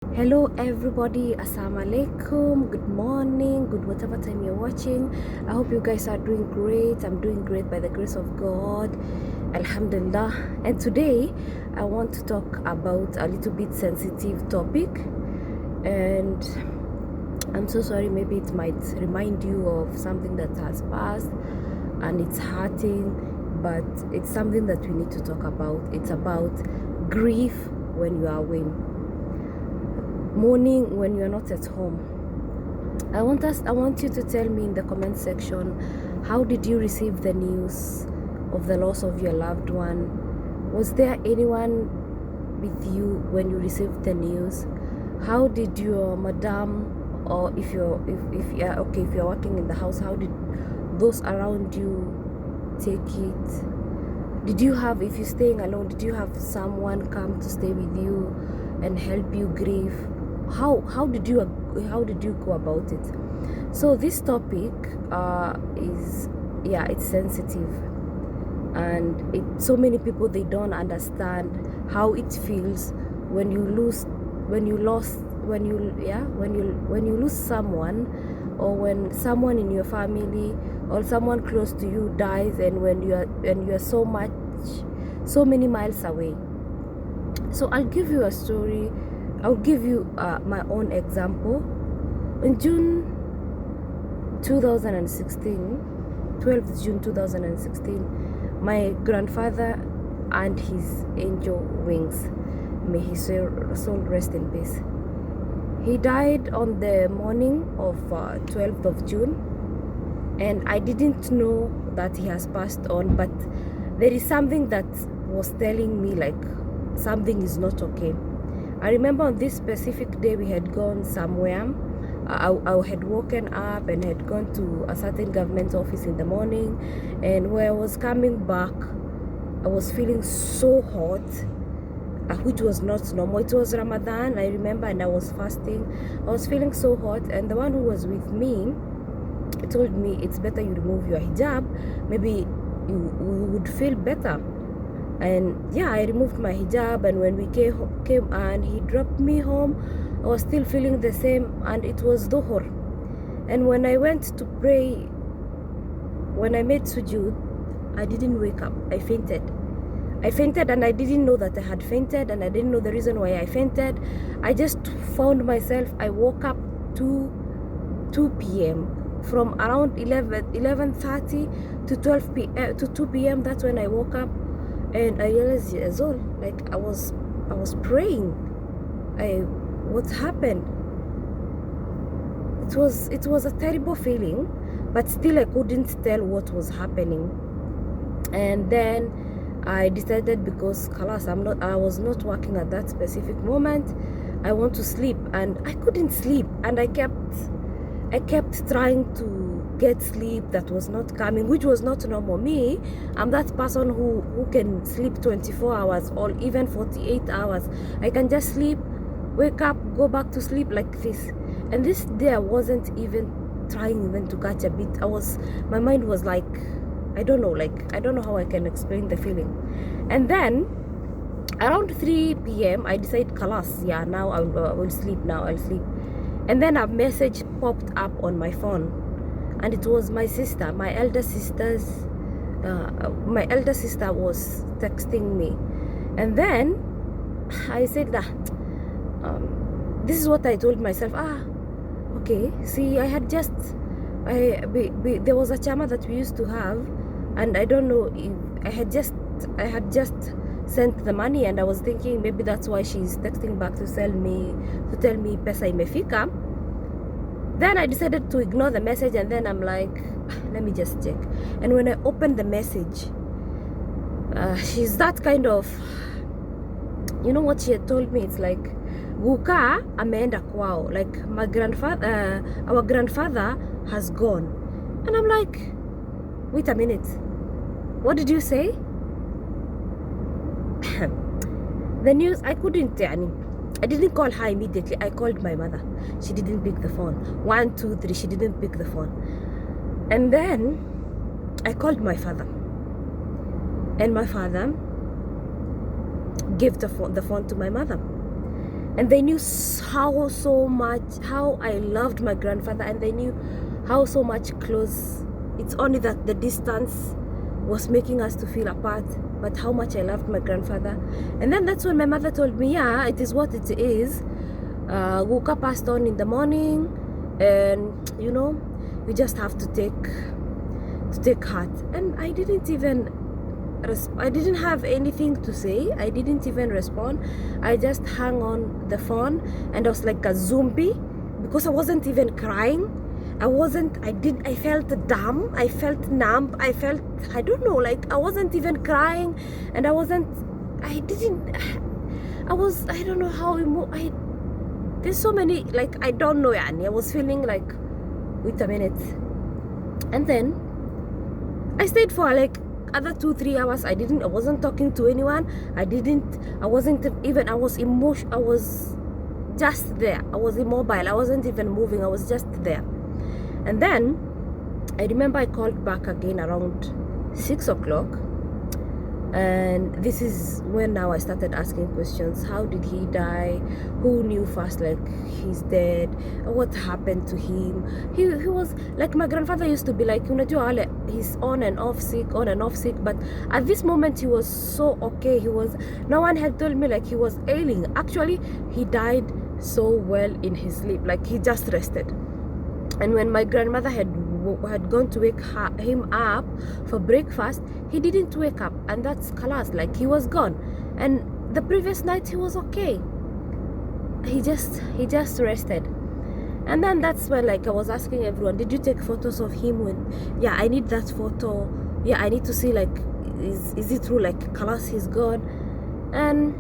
Hello everybody, assalamu alaikum, good morning, good whatever time you're watching. I hope you guys are doing great. I'm doing great by the grace of God, alhamdulillah. And today I want to talk about a little bit sensitive topic, and I'm so sorry, maybe it might remind you of something that has passed and it's hurting, but it's something that we need to talk about. It's about grief when you are away, mourning when you're not at home. I want you to tell me in the comment section, how did you receive the news of the loss of your loved one? Was there anyone with you when you received the news? How did your madam, or if you're working in the house, how did those around you take it? Did you have, if you're staying alone, did you have someone come to stay with you and help you grieve? How did you go about it? So this topic it's sensitive, and so many people, they don't understand how it feels when you lose someone, or when someone in your family or someone close to you dies, and when you are so many miles away. So I'll give you a story. I'll give you my own example. In June 2016, 12th June 2016, my grandfather and his angel wings, may his soul rest in peace, he died on the morning of 12th of June, and I didn't know that he has passed on, but there is something that was telling me like something is not okay. I remember on this specific day we had gone somewhere. I had woken up and had gone to a certain government office in the morning, and when I was coming back, I was feeling so hot, which was not normal. It was Ramadan, I remember, and I was fasting. I was feeling so hot, and the one who was with me told me it's better you remove your hijab, maybe you would feel better. And yeah, I removed my hijab, and when we came and he dropped me home, I was still feeling the same, and it was dhuhr. And when I went to pray, when I made sujood, I didn't wake up. I fainted, and I didn't know that I had fainted, and I didn't know the reason why I fainted. I just found myself, I woke up to 2 p.m. From around 11:30 to 12 p.m. to 2 p.m. That's when I woke up. And I realized, like I was praying. What happened? It was a terrible feeling, but still I couldn't tell what was happening. And then I decided, because khalas, I was not working at that specific moment, I want to sleep, and I couldn't sleep, and I kept trying to get sleep that was not coming, which was not normal. Me, I'm that person who can sleep 24 hours or even 48 hours. I can just sleep, wake up, go back to sleep like this. And this day I wasn't even trying even to catch a bit. My mind was like, I don't know how I can explain the feeling. And then around 3 p.m. I decided, kalas, yeah, now I will sleep. I'll sleep. And then a message popped up on my phone, and it was my sister, my elder sister was texting me. And then I said that this is what I told myself. Okay, see, there was a chama that we used to have, and I don't know if I had just sent the money, and I was thinking maybe that's why she's texting back to tell me pesa imefika. Then I decided to ignore the message, and then I'm like, let me just check. And when I opened the message, she's that kind of, you know what she had told me? It's like, Guka ameenda kwao, like my grandfather, our grandfather has gone. And I'm like, wait a minute, what did you say? The news, I didn't call her immediately. I called my mother. She didn't pick the phone. 1, 2, 3, she didn't pick the phone. And then I called my father, and my father gave the phone to my mother. And they knew how so much, how I loved my grandfather, and they knew how so much close. It's only that the distance was making us to feel apart, but how much I loved my grandfather. And then that's when my mother told me, yeah, it is what it is. Wuka passed on in the morning, and you know, you just have to take heart. And I didn't have anything to say. I didn't even respond. I just hung on the phone, and I was like a zombie because I wasn't even crying. I felt dumb. I felt numb. I don't know, like I wasn't even crying, and I don't know how there's so many, like, I don't know, yani. I was feeling like, wait a minute. And then I stayed for like other 2-3 hours. I wasn't talking to anyone. I was just there. I was immobile. I wasn't even moving. I was just there. And then I remember I called back again around 6 o'clock, and this is when now I started asking questions. How did he die? Who knew first, like, he's dead? What happened to him? He was like, my grandfather used to be like, he's on and off sick, but at this moment he was so okay. No one had told me like he was ailing. Actually, he died so well in his sleep, like he just rested. And when my grandmother had gone to wake him up for breakfast, he didn't wake up, and that's kalas, like he was gone. And the previous night he was okay. He just rested. And then that's when, like, I was asking everyone, did you take photos of him? Yeah, I need that photo. Yeah, I need to see, like, is it true, like kalas, he's gone? And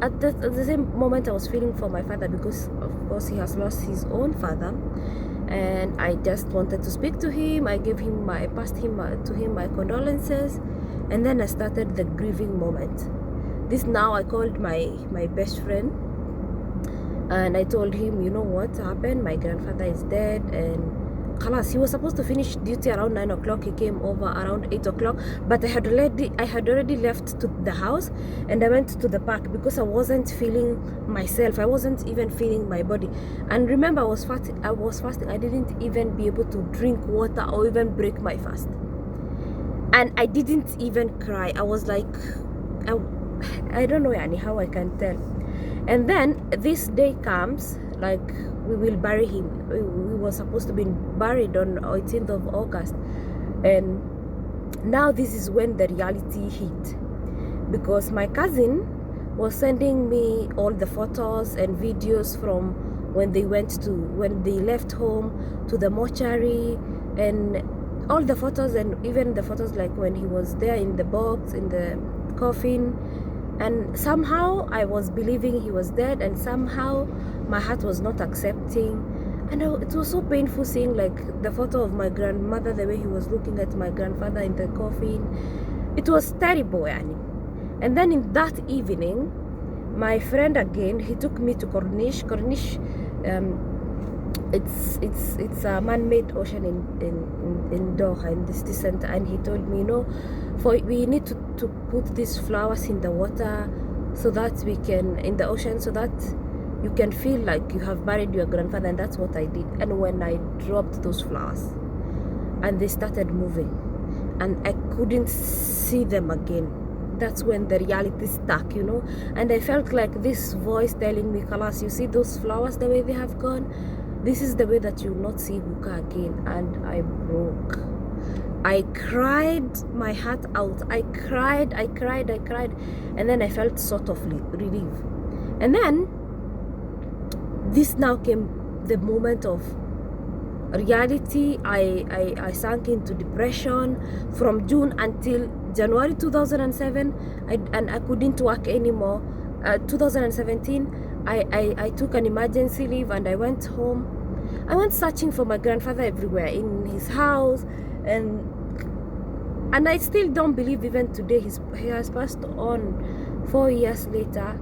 at the same moment I was feeling for my father, because of course he has lost his own father. And I just wanted to speak to him. I passed to him my condolences, and then I started the grieving moment. I called my best friend, and I told him, you know what happened? My grandfather is dead, and khalas, he was supposed to finish duty around 9 o'clock. He came over around 8 o'clock, but I had already left to the house, and I went to the park because I wasn't feeling myself. I wasn't even feeling my body. And remember, I was fasting. I didn't even be able to drink water or even break my fast, and I didn't even cry. I was like, I don't know, yani, how I can tell. And then this day comes, like, we will bury him. We were supposed to be buried on 18th of August. And now this is when the reality hit, because my cousin was sending me all the photos and videos from when they left home to the mortuary, and all the photos, and even the photos like when he was there in the box, in the coffin. And somehow I was believing he was dead, and somehow my heart was not accepting. And it was so painful seeing, like, the photo of my grandmother, the way he was looking at my grandfather in the coffin. It was terrible, yani. And then in that evening, my friend again, he took me to Corniche. It's a man-made ocean in Doha, in the city center. And he told me, we need to put these flowers in the water, so that we can, in the ocean, so that you can feel like you have buried your grandfather. And that's what I did. And when I dropped those flowers, and they started moving, and I couldn't see them again, that's when the reality stuck, and I felt like this voice telling me, Kalas, you see those flowers, the way they have gone, this is the way that you will not see Wuka again. And I broke. I cried my heart out. I cried. And then I felt sort of relief. And then this now came the moment of reality. I sank into depression from June until January 2007, and I couldn't work anymore. 2017, I took an emergency leave, and I went home. I went searching for my grandfather everywhere, in his house, and I still don't believe even today he has passed on 4 years later.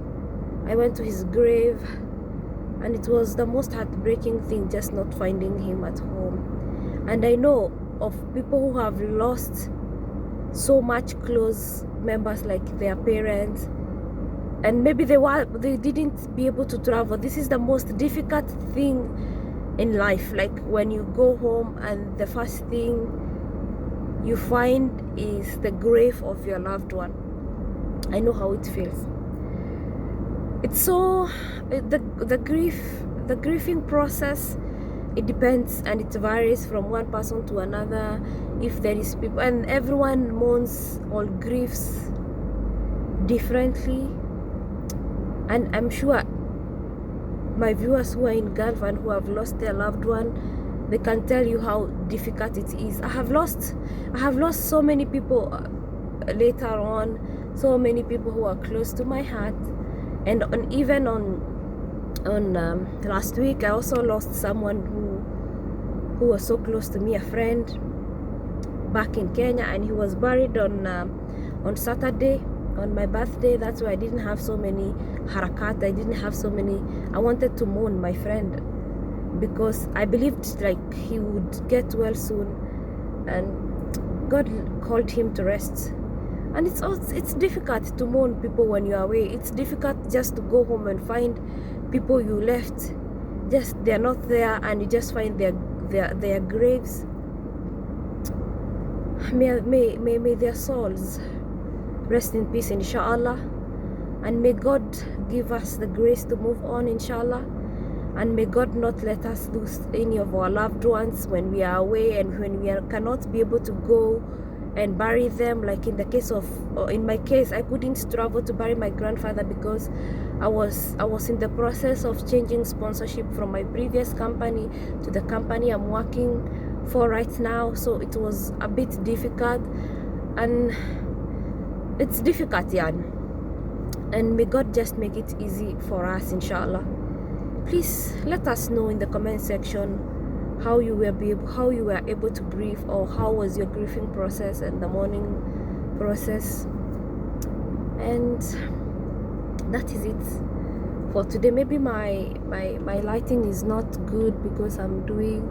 I went to his grave, and it was the most heartbreaking thing, just not finding him at home. And I know of people who have lost so much close members, like their parents, and maybe they didn't be able to travel. This is the most difficult thing in life, like when you go home and the first thing you find is the grave of your loved one. I know how it feels. It's so the grieving process, it depends and it varies from one person to another. If there is people, and everyone mourns or grieves differently, and I'm sure my viewers who are in Gulf and who have lost their loved one, they can tell you how difficult it is. I have lost so many people later on, so many people who are close to my heart, and even on last week I also lost someone who was so close to me, a friend back in Kenya, and he was buried on Saturday, on my birthday. That's why I didn't have so many harakat. I wanted to mourn my friend because I believed like he would get well soon, and God called him to rest. And it's difficult to mourn people when you're away. It's difficult just to go home and find people you left, just they're not there, and you just find their graves. May their souls rest in peace, inshallah, and may God give us the grace to move on, inshallah, and may God not let us lose any of our loved ones when we are away and when we cannot be able to go and bury them. Like in my case, I couldn't travel to bury my grandfather because I was in the process of changing sponsorship from my previous company to the company I'm working for right now, so it was a bit difficult, and it's difficult, and may God just make it easy for us, inshallah. Please let us know in the comment section how you were able to grieve, or how was your grieving process and the mourning process. And that is it for today. Maybe my lighting is not good because I'm doing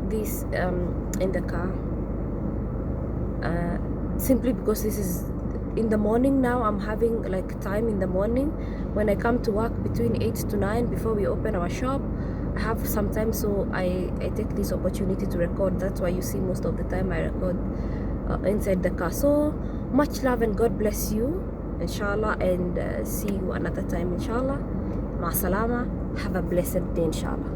this in the car, simply because this is in the morning now. I'm having like time in the morning when I come to work between 8 to 9 before we open our shop. I have some time, so I take this opportunity to record. That's why you see most of the time I record inside the car. So much love and God bless you, inshallah, and see you another time, inshallah. Ma salama. Have a blessed day, inshallah.